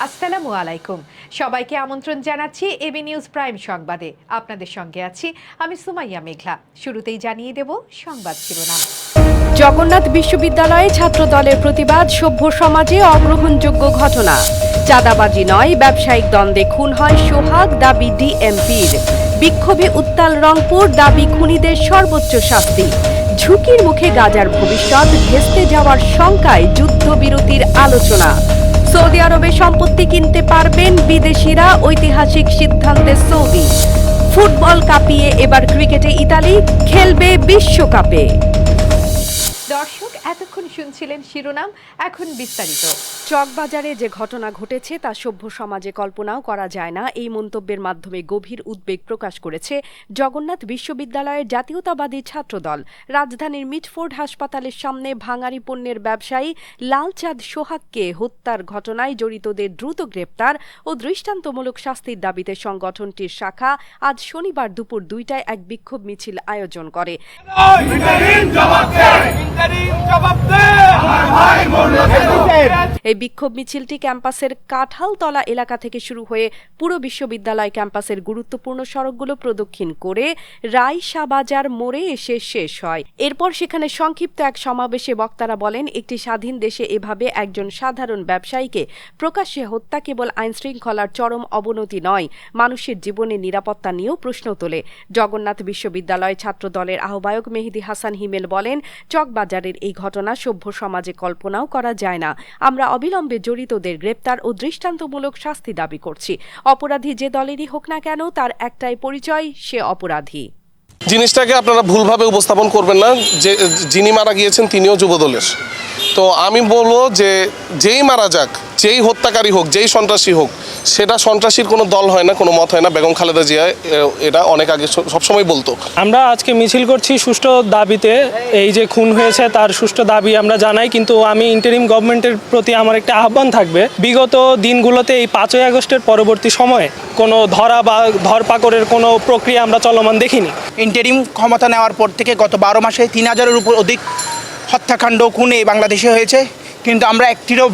আসসালামু আলাইকুম। সবাইকে আমন্ত্রণ জানাচ্ছি এবি নিউজ প্রাইম সংবাদে। আপনাদের সঙ্গে আছি আমি সুমাইয়া মেঘলা। শুরুতেই জানিয়ে দেব সংবাদ শিরোনাম। জগন্নাথ বিশ্ববিদ্যালয়ে ছাত্রদলের প্রতিবাদ, সভ্য সমাজে অগ্রহণযোগ্য ঘটনা। চাঁদাবাজি নয়, ব্যবসায়িক দ্বন্দ্বে খুন হয় সোহাগ, দাবি ডিএমপির। বিক্ষোভে উত্তাল রংপুর, দাবি খুনিদের সর্বোচ্চ শাস্তি। ঝুঁকির মুখে গাজার ভবিষ্যৎ, ভেস্তে যাওয়ার শঙ্কায় যুদ্ধবিরতির আলোচনা। সৌদি আরবে সম্পত্তি কিনতে পারবেন বিদেশিরা, ঐতিহাসিক সিদ্ধান্তে সৌদি। ফুটবল কাঁপিয়ে এবার ক্রিকেটে ইতালি খেলবে বিশ্বকাপে। দর্শক, এতক্ষণ শুনছিলেন শিরোনাম, এখন বিস্তারিত। চকবাজারে যে ঘটনা ঘটেছে তা সভ্য সমাজে কল্পনাও করা যায় না, এই মন্তব্যের মাধ্যমে গভীর উদ্বেগ প্রকাশ করেছে জগন্নাথ বিশ্ববিদ্যালয়ের জাতীয়তাবাদী ছাত্রদল। রাজধানীর মিটফোর্ড হাসপাতালের সামনে ভাঙারি পণ্যের ব্যবসায়ী লালচাঁদ সোহাগকে হত্যার ঘটনায় জড়িতদের দ্রুত গ্রেপ্তার ও দৃষ্টান্তমূলক শাস্তির দাবিতে সংগঠনটির শাখা আজ শনিবার দুপুর 2টায় এক বিক্ষোভ মিছিল আয়োজন করে। এই বিক্ষোভ মিছিলটি ক্যাম্পাসের কাঁঠালতলা এলাকা থেকে শুরু হয়ে পুরো বিশ্ববিদ্যালয় ক্যাম্পাসের গুরুত্বপূর্ণ সড়কগুলো প্রদক্ষিণ করে রায়শাহবাজার মোড়ে এসে শেষ হয়। এরপর সেখানে সংক্ষিপ্ত এক সমাবেশে বক্তারা বলেন, একটি স্বাধীন দেশে এভাবে একজন সাধারণ ব্যবসায়ীকে প্রকাশ্যে হত্যা কেবল আইনশৃঙ্খলার চরম অবনতি নয়, মানুষের জীবনের নিরাপত্তা নিয়েও প্রশ্ন তোলে। জগন্নাথ বিশ্ববিদ্যালয় ছাত্রদলের আহ্বায়ক মেহেদী হাসান হিমেল বলেন, চকবাজারের এই ঘটনা সভ্য সমাজে কল্পনাও করা যায় না। আমরা অবিলম্বে জড়িতদের গ্রেপ্তার ও দৃষ্টান্তমূলক শাস্তি দাবি করছি। অপরাধী যে দলেরই হোক না কেন, তার একটাই পরিচয়, সে অপরাধী। জিনিসটাকে আপনারা ভুলভাবে উপস্থাপন করবেন না যে যিনি মারা গিয়েছেন তিনিও যুবদলের। তো আমি বলবো যে যেই মারা যাক, যেই হত্যাকারী হোক, যেই সন্ত্রাসী হোক, সেটা সন্ত্রাসীর কোনো দল হয় না, কোনো মত হয় না। বেগম খালেদা জিয়া এটা অনেক আগে সবসময় বলতো। আমরা আজকে মিছিল করছি সুষ্ঠু দাবিতে। এই যে খুন হয়েছে তার সুষ্ঠু দাবি আমরা জানাই, কিন্তু আমি ইন্টারিম গভর্নমেন্টের প্রতি আমার একটা আহ্বান থাকবে, বিগত দিনগুলোতে এই 5ই আগস্টের পরবর্তী সময়ে কোনো ধরা বা ধরপাকড়ের কোনো প্রক্রিয়া আমরা চলমান দেখিনি। ইন্টারিম ক্ষমতা নেওয়ার পর থেকে গত 12 মাসে 3000-এর উপর অধিক হত্যাকাণ্ড খুনে বাংলাদেশে হয়েছে, কিন্তু আমরা একটিরও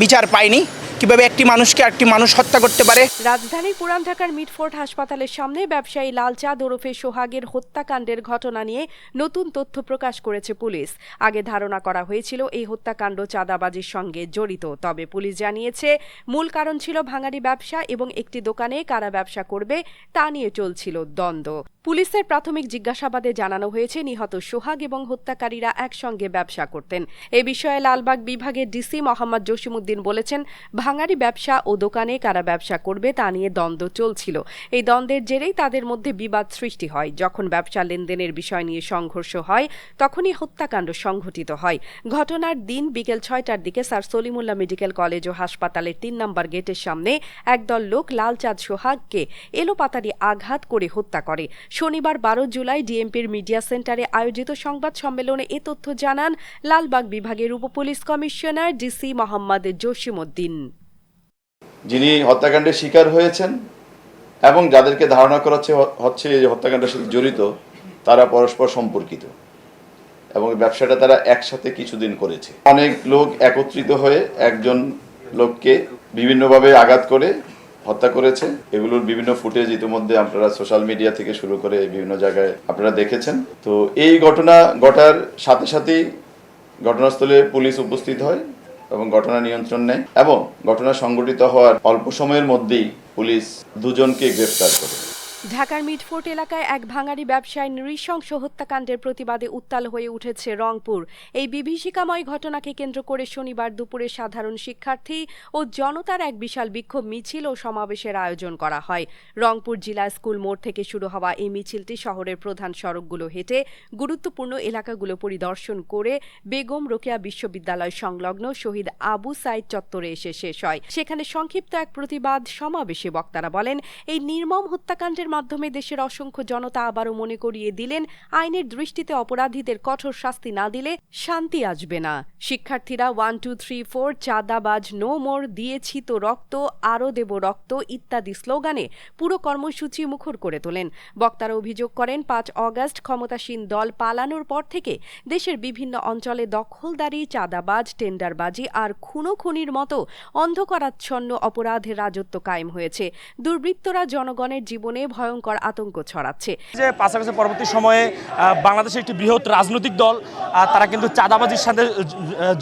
বিচার পাইনি। কিভাবে একটি মানুষকে একটি মানুষ হত্যা করতে পারে? রাজধানীর পুরান ঢাকার মিটফোর্ড হাসপাতালের সামনে ব্যবসায়ী লালচাঁদ ওরফে সোহাগের হত্যাকাণ্ডের ঘটনা নিয়ে নতুন তথ্য প্রকাশ করেছে পুলিশ। আগে ধারণা করা হয়েছিল এই হত্যাকাণ্ড চাঁদাবাজির সঙ্গে জড়িত, তবে পুলিশ জানিয়েছে মূল কারণ ছিল ভাঙারি ব্যবসা এবং একটি দোকানে কারা ব্যবসা করবে তা নিয়ে চলছিল দ্বন্দ্ব। পুলিশের প্রাথমিক জিজ্ঞাসাবাদে জানানো হয়েছে নিহত সোহাগ এবং হত্যাকারীরা একসঙ্গে ব্যবসা করতেন। এ বিষয়ে লালবাগ বিভাগের ডিসি মোহাম্মদ জসিমউদ্দিন বলেছেন, ভাঙারি ব্যবসা ও দোকানে কারা ব্যবসা করবে তা নিয়ে দ্বন্দ্ব চলছিল। এই দ্বন্দ্বের জেরেই তাদের মধ্যে বিবাদ সৃষ্টি হয়। যখন ব্যবসা লেনদেনের বিষয় নিয়ে সংঘর্ষ হয়, তখনই হত্যাকাণ্ড সংঘটিত হয়। ঘটনার দিন বিকেল 6টার দিকে স্যার সলিমুল্লাহ মেডিকেল কলেজ ও হাসপাতালের 3 নম্বর গেটের সামনে একদল লোক লালচাঁদ সোহাগকে এলোপাতাড়ি আঘাত করে হত্যা করে। শনিবার 12 জুলাই ডিএমপির মিডিয়া সেন্টারে আয়োজিত সংবাদ সম্মেলনে এ তথ্য জানান লালবাগ বিভাগের উপপুলিশ কমিশনার ডিসি মোহাম্মদ জসিমউদ্দিন। যিনি হত্যাকাণ্ডের শিকার হয়েছেন এবং যাদেরকে ধারণা করা হচ্ছে যে হত্যাকাণ্ডের সাথে জড়িত, তারা পরস্পর সম্পর্কিত এবং ব্যবসাটা তারা একসাথে কিছুদিন করেছে। অনেক লোক একত্রিত হয়ে একজন লোককে বিভিন্নভাবে আঘাত করে হত্যা করেছে। এগুলোর বিভিন্ন ফুটেজ ইতিমধ্যে আপনারা সোশ্যাল মিডিয়া থেকে শুরু করে বিভিন্ন জায়গায় আপনারা দেখেছেন। তো এই ঘটনা ঘটার সাথে সাথেই ঘটনাস্থলে পুলিশ উপস্থিত হয় এবং ঘটনা নিয়ন্ত্রণ নেয় এবং ঘটনা সংঘটিত হওয়ার অল্প সময়ের মধ্যেই পুলিশ 2 জনকে গ্রেফতার করে। ঢাকার মিটফোর্ড এলাকায় এক ভাঙারি ব্যবসায়ীর নৃশংস হত্যাকাণ্ডের প্রতিবাদে উত্তাল হয়ে উঠেছে রংপুর। এই বিভীষিকাময় ঘটনাকে কেন্দ্র করে শনিবার দুপুরে সাধারণ শিক্ষার্থী ও জনতার এক বিশাল বিক্ষোভ মিছিল ও সমাবেশের আয়োজন করা হয়। রংপুর জেলা স্কুল মোড় থেকে শুরু হওয়া এই মিছিলটি শহরের প্রধান সড়কগুলো হেঁটে গুরুত্বপূর্ণ এলাকাগুলো পরিদর্শন করে বেগম রোকেয়া বিশ্ববিদ্যালয় সংলগ্ন শহীদ আবু সাইদ চত্বরে এসে শেষ হয়। সেখানে সংক্ষিপ্ত এক প্রতিবাদ সমাবেশে বক্তারা বলেন, এই নির্মম হত্যাকাণ্ডের মাধ্যমে দেশের অসংখ্য জনতা আবারও মনে করিয়ে দিলেন আইনের দৃষ্টিতে অপরাধীদের কঠোর শাস্তি না দিলে শান্তি আসবে না। শিক্ষার্থীরা 1, 2, 3, 4 চাঁদাবাজ নো মোর, দিয়েছি তো রক্ত, আরও দেব রক্ত ইত্যাদি স্লোগানে পুরো কর্মসূচি মুখর করে তোলেন। বক্তারা অভিযোগ করেন 5 অগাস্ট ক্ষমতাসীন দল পালানোর পর থেকে দেশের বিভিন্ন অঞ্চলে দখলদারি, চাঁদাবাজ, টেন্ডারবাজি আর খুনোখুনির মতো অন্ধকারাচ্ছন্ন অপরাধের রাজত্ব কায়েম হয়েছে। দুর্বৃত্তরা জনগণের জীবনে ভয়ঙ্কর আতঙ্ক ছড়াচ্ছে। যে 5 আগস্টের পরবর্তী সময়ে বাংলাদেশের একটি বৃহৎ রাজনৈতিক দল তারা কিন্তু চাঁদাবাজির সাথে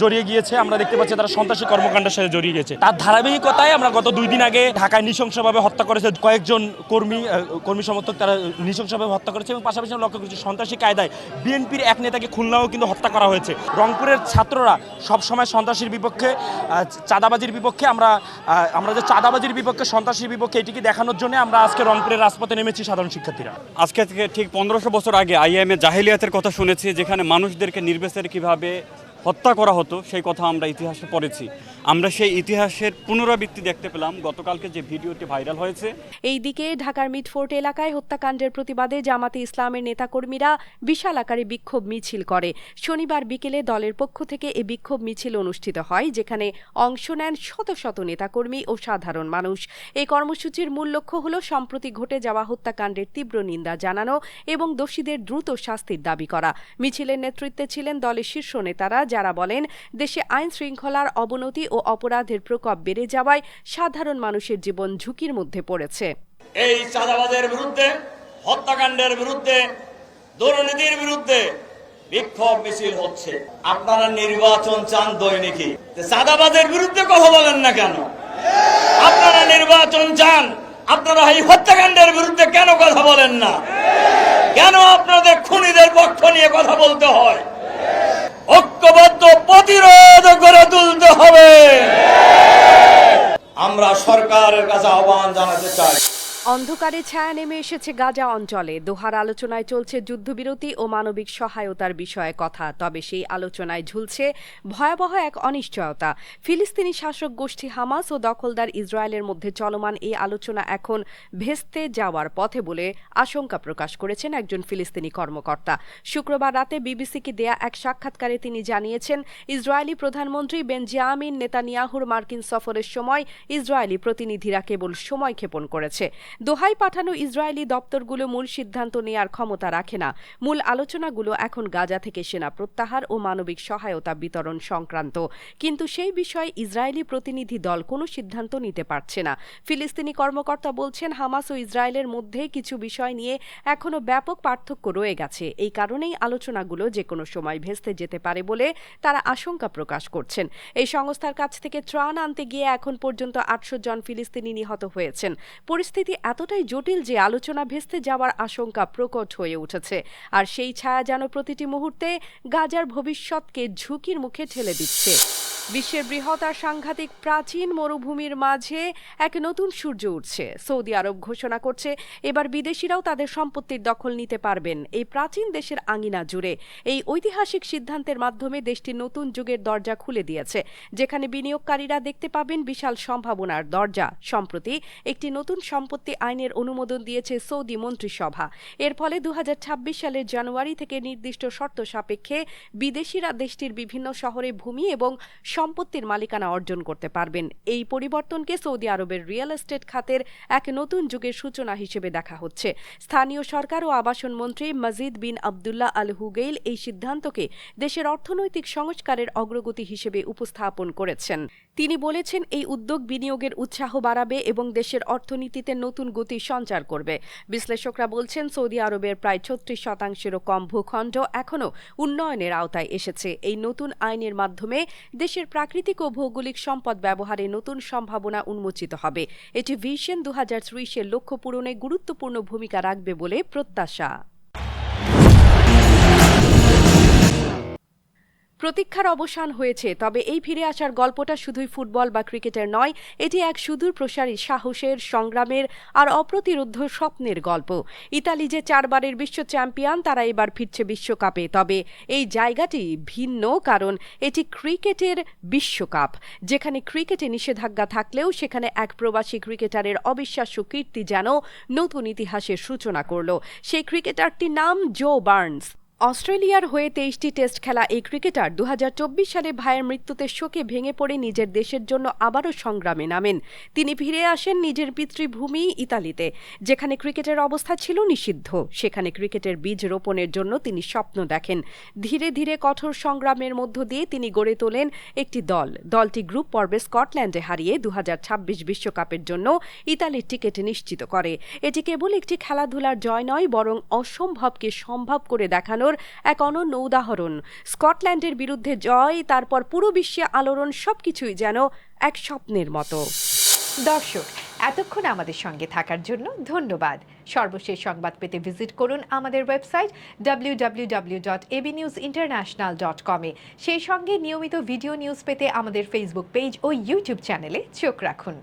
জড়িয়ে গিয়েছে। আমরা দেখতে পাচ্ছি তারা সন্ত্রাসী কর্মকাণ্ডের সাথে জড়িয়ে গেছে। তার ধারাবাহিকতায় আমরা গত 2 দিন আগে ঢাকায় নৃশংসভাবে হত্যা করেছে কয়েকজন কর্মী সমর্থক, তারা নৃশংসভাবে হত্যা করেছে এবং পাশাপাশি লক্ষ্য করেছি সন্ত্রাসী কায়দায় বিএনপির এক নেতাকে খুলনাও কিন্তু হত্যা করা হয়েছে। রংপুরের ছাত্ররা সবসময় সন্ত্রাসীর বিপক্ষে, চাঁদাবাজির বিপক্ষে। আমরা যে চাঁদাবাজির বিপক্ষে, সন্ত্রাসীর বিপক্ষে, এটিকে দেখানোর জন্য আমরা আজকে রংপুরের রাজপথে নেমেছি সাধারণ শিক্ষার্থীরা। আজকে থেকে ঠিক 1500 বছর আগে আইএমএ জাহিলিয়াতের কথা শুনেছি, যেখানে মানুষদেরকে নির্বিচারে কিভাবে হত্যা করা হতো সেই কথা আমরা ইতিহাসে পড়েছি। আমরা সেই ইতিহাসের পুনরাবৃত্তি দেখতে পেলাম গতকালকে যে ভিডিওটি ভাইরাল হয়েছে। এইদিকে ঢাকার মিডফোর্ট এলাকায় হত্যাকাণ্ডের প্রতিবাদে জামাতে ইসলামের নেতাকর্মীরা বিশাল আকারে বিক্ষোভ মিছিল করে। শনিবার বিকেলে দলের পক্ষ থেকে এই বিক্ষোভ মিছিল অনুষ্ঠিত হয়, যেখানে অংশ নেন শত শত নেতাকর্মী ও সাধারণ মানুষ। এই কর্মসূচির মূল লক্ষ্য হল সম্প্রতি ঘটে যাওয়া হত্যাকাণ্ডের তীব্র নিন্দা জানানো এবং দোষীদের দ্রুত শাস্তির দাবি করা। মিছিলের নেতৃত্বে ছিলেন দলের শীর্ষ নেতারা, যারা বলেন দেশে আইন শৃঙ্খলার অবনতি ও অপরাধের প্রকোপ বেড়ে যাওয়ায় সাধারণ মানুষের জীবন ঝুঁকির মধ্যে পড়েছে। এই চাঁদাবাজের বিরুদ্ধে, হত্যাকাণ্ডের বিরুদ্ধে, দুর্নীতির বিরুদ্ধে বিক্ষোভ মিছিল হচ্ছে। আপনারা নির্বাচন চান দৈনিকই, চাঁদাবাজের বিরুদ্ধে কথা বলেন না কেন? আপনারা নির্বাচন চান, আপনারা এই হত্যাকাণ্ডের বিরুদ্ধে কেন কথা বলেন না? কেন আপনাদের খুনিদের পক্ষ নিয়ে কথা বলতে হয়? ঐক্যবদ্ধ প্রতিরোধ গড়ে তুলতে হবে। আমরা সরকারের কাছে আহ্বান জানাতে চাই। অন্ধকারে ছায়া নেমে এসেছে গাজা অঞ্চলে। দোহার আলোচনায় চলছে যুদ্ধবিরতি ও মানবিক সহায়তার বিষয়ে কথা, তবে সেই আলোচনায় ঝুলছে ভয়াবহ এক অনিশ্চয়তা। ফিলিস্তিনি শাসক গোষ্ঠী হামাস ও দখলদার ইসরায়েলের মধ্যে চলমান এই আলোচনা এখন ভেস্তে যাওয়ার পথে বলে আশঙ্কা প্রকাশ করেছেন একজন ফিলিস্তিনি কর্মকর্তা। শুক্রবার রাতে বিবিসিকে দেয়া এক সাক্ষাৎকারে তিনি জানিয়েছেন, ইসরায়েলি প্রধানমন্ত্রী বেঞ্জামিন নেতানিয়াহুর মার্কিন সফরের সময় ইসরায়েলি প্রতিনিধিরা কেবল সময় ক্ষেপণ করেছে। দোহায় পাঠানো ইসরায়েলি দপ্তরগুলো মূল সিদ্ধান্ত নেয়ার ক্ষমতা রাখে না। মূল আলোচনাগুলো এখন গাজা থেকে সেনা প্রত্যাহার ও মানবিক সহায়তা বিতরণ সংক্রান্ত, কিন্তু সেই বিষয়ে ইসরায়েলি প্রতিনিধি দল কোনো সিদ্ধান্ত নিতে পারছে না। ফিলিস্তিনি কর্মকর্তা বলছেন, হামাস ও ইসরায়েলের মধ্যে কিছু বিষয় নিয়ে এখনো ব্যাপক পার্থক্য রয়ে গেছে। এই কারণেই আলোচনাগুলো যে কোনো সময় ভেস্তে যেতে পারে বলে তারা আশঙ্কা প্রকাশ করছেন। এই সংস্থার কাছ থেকে ত্রাণ আনতে গিয়ে এখন পর্যন্ত 800 জন ফিলিস্তিনি নিহত হয়েছেন। পরিস্থিতি এতটাই জটিল যে আলোচনা ভেস্তে যাওয়ার আশঙ্কা প্রকট হয়ে উঠেছে, আর সেই ছায়া যেন প্রতিটি মুহূর্তে গাজার ভবিষ্যৎকে ঝুঁকির মুখে ঠেলে দিচ্ছে। বিশ্বের বৃহৎ আর সাংঘাতিক প্রাচীন মরুভূমির মাঝে এক নতুন সূর্য উঠছে। সৌদি আরব ঘোষণা করছে এবার বিদেশিরাও তাদের সম্পত্তির দখল নিতে পারবেন এই প্রাচীন দেশের আঙিনা জুড়ে। এই ঐতিহাসিক সিদ্ধান্তের মাধ্যমে দেশটি নতুন যুগের দরজা খুলে দিয়েছে, যেখানে বিনিয়োগকারীরা দেখতে পাবেন বিশাল সম্ভাবনার দরজা। সম্প্রতি একটি নতুন সম্পত্তি আইনের অনুমোদন দিয়েছে সৌদি মন্ত্রিসভা। এর ফলে 2026 সালের জানুয়ারি থেকে নির্দিষ্ট শর্ত সাপেক্ষে বিদেশিরা দেশটির বিভিন্ন শহরে ভূমি এবং সম্পত্তির মালিকানা অর্জন করতে পারবেন। এই পরিবর্তনকে সৌদি আরবের রিয়েল এস্টেট খাতের এক নতুন যুগের সূচনা হিসেবে দেখা হচ্ছে। স্থানীয় সরকার ও আবাসন মন্ত্রী মজিদ বিন আবদুল্লাহ আল হুগেইল এই সিদ্ধান্তকে দেশের অর্থনৈতিক সংস্কারের অগ্রগতি হিসেবে উপস্থাপন করেছেন। তিনি বলেছেন, এই উদ্যোগ বিনিয়োগের উৎসাহ বাড়াবে এবং দেশের অর্থনীতিতে নতুন গতি সঞ্চার করবে। বিশ্লেষকরা বলছেন, সৌদি আরবের প্রায় 36%-এরও কম ভূখণ্ড এখনও উন্নয়নের আওতায় এসেছে। এই নতুন আইনের মাধ্যমে দেশের প্রাকৃতিক ও ভৌগোলিক সম্পদ ব্যবহারে নতুন সম্ভাবনা উন্মোচিত হবে। এটি ভিশন 2030-এর লক্ষ্য পূরণে গুরুত্বপূর্ণ ভূমিকা রাখবে বলে প্রত্যাশা। প্রতীক্ষার অবসান হয়েছে, তবে এই ফিরে আসার গল্পটা শুধুই ফুটবল বা ক্রিকেটের নয়, এটি এক সুদূর প্রসারী সাহসের, সংগ্রামের আর অপ্রতিরোধ্য স্বপ্নের গল্প। ইতালি যে 4 বারের বিশ্ব চ্যাম্পিয়ন, তারা এবার ফিরছে বিশ্বকাপে। তবে এই জায়গাটি ভিন্ন, কারণ এটি ক্রিকেটের বিশ্বকাপ, যেখানে ক্রিকেটে নিষেধাজ্ঞা থাকলেও সেখানে এক প্রবাসী ক্রিকেটারের অবিশ্বাস্য কীর্তি যেন নতুন ইতিহাসের সূচনা করল। সেই ক্রিকেটারটির নাম জো বার্নস। অস্ট্রেলিয়ার হয়ে 23টি টেস্ট খেলা এই ক্রিকেটার 2024 সালে ভাইয়ের মৃত্যুতে শোকে ভেঙে পড়ে নিজের দেশের জন্য আবারও সংগ্রামে নামেন। তিনি ফিরে আসেন নিজের পিতৃভূমি ইতালিতে, যেখানে ক্রিকেটের অবস্থা ছিল নিষিদ্ধ। সেখানে ক্রিকেটের বীজ রোপণের জন্য তিনি স্বপ্ন দেখেন। ধীরে ধীরে কঠোর সংগ্রামের মধ্য দিয়ে তিনি গড়ে তোলেন একটি দল। দলটি গ্রুপ পর্বে স্কটল্যান্ডে হারিয়ে 2026 বিশ্বকাপের জন্য ইতালির টিকিট নিশ্চিত করে। এটি কেবল একটি খেলাধুলার জয় নয়, বরং অসম্ভবকে সম্ভব করে দেখানোর এক অনন্য উদাহরণ। স্কটল্যান্ডের বিরুদ্ধে জয়, তারপর পুরো বিশ্বে আলোড়ন, সবকিছুই যেন এক স্বপ্নের মতো। দর্শক, এতক্ষণ আমাদের সঙ্গে থাকার জন্য ধন্যবাদ। সর্বশেষ সংবাদ পেতে ভিজিট করুন আমাদের ওয়েবসাইট www.abnewsinternational.com এ। সেই সঙ্গে নিয়মিত ভিডিও নিউজ পেতে আমাদের ফেসবুক পেজ ও ইউটিউব চ্যানেলে চোখ রাখুন।